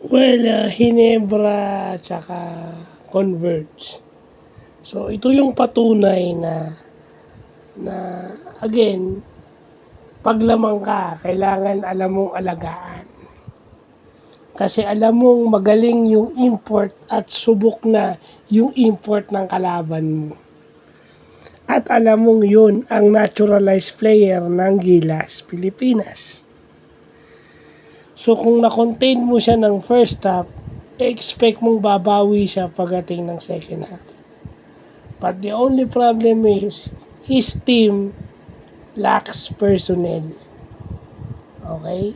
Well, Hinebra tsaka Converge. So, ito yung patunay na again, pag lamang ka, kailangan alam mong alagaan. Kasi alam mong magaling yung import at subok na yung import ng kalaban mo. At alam mong yun ang naturalized player ng Gilas, Pilipinas. So kung na-contain mo siya ng first half, expect mong babawi siya pagdating ng second half. But the only problem is, his team lacks personnel. Okay?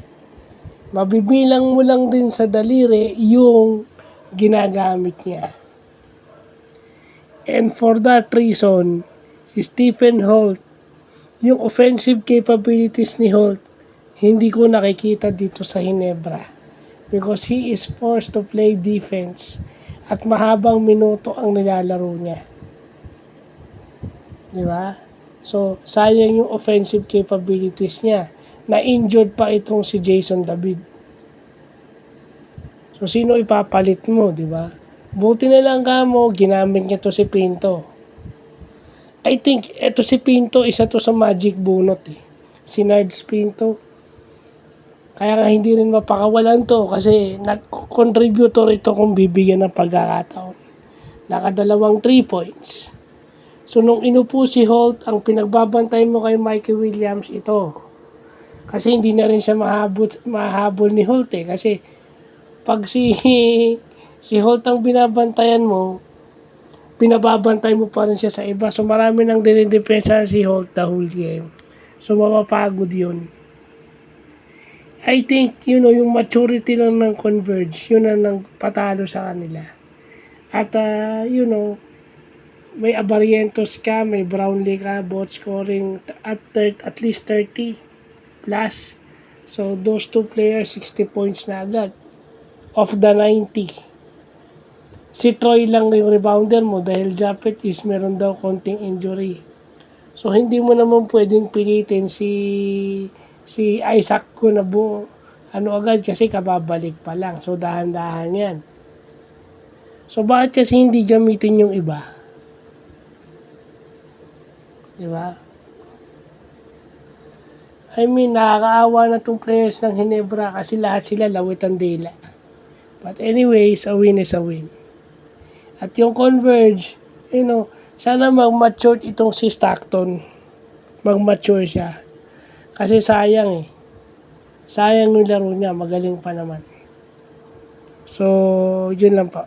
Mabibilang mo lang din sa daliri yung ginagamit niya. And for that reason, si Stephen Holt, yung offensive capabilities ni Holt, hindi ko nakikita dito sa Hinebra. Because he is forced to play defense at mahabang minuto ang nilalaro niya. Di ba? So, sayang yung offensive capabilities niya. Na-injured pa itong si Jason David. So, sino ipapalit mo, di ba? Buti na lang kamo, ginamit niya to si Pinto. I think, eto si Pinto, isa to sa magic bunot eh. Si Nards Pinto. Kaya nga hindi rin mapakawalan to kasi nag-contributor ito kung bibigyan ng pagkakataon. Nakadalawang 3 points. So, nung inupo si Holt, ang pinagbabantay mo kay Mikey Williams ito. Kasi hindi na rin siya mahabol ni Holt eh. Kasi pag si Holt ang binabantayan mo, pinababantay mo pa rin siya sa iba. So marami nang dinidepensa si Holt the whole game. So mapapagod yun. I think, yung maturity lang ng Converge, yun ang nagpatalo sa kanila. At, may Abarientos ka, may Brownlee ka, both scoring at least 30 plus. So, those two players, 60 points na agad. Of the 90. Si Troy lang yung rebounder mo dahil Japet is meron daw konting injury. So, hindi mo naman pwedeng pilitin si Isaac ko na agad kasi kababalik pa lang. So, dahan-dahan yan. So, bakit kasi hindi gamitin yung iba? Diba? I mean, nakakaawa na itong players ng Hinebra kasi lahat sila lawit ang dila. But anyways, a win is a win. At yung Converge, sana mag-mature itong si Stockton. Mag-mature siya. Kasi sayang eh. Sayang yung laro niya, magaling pa naman. So, yun lang po.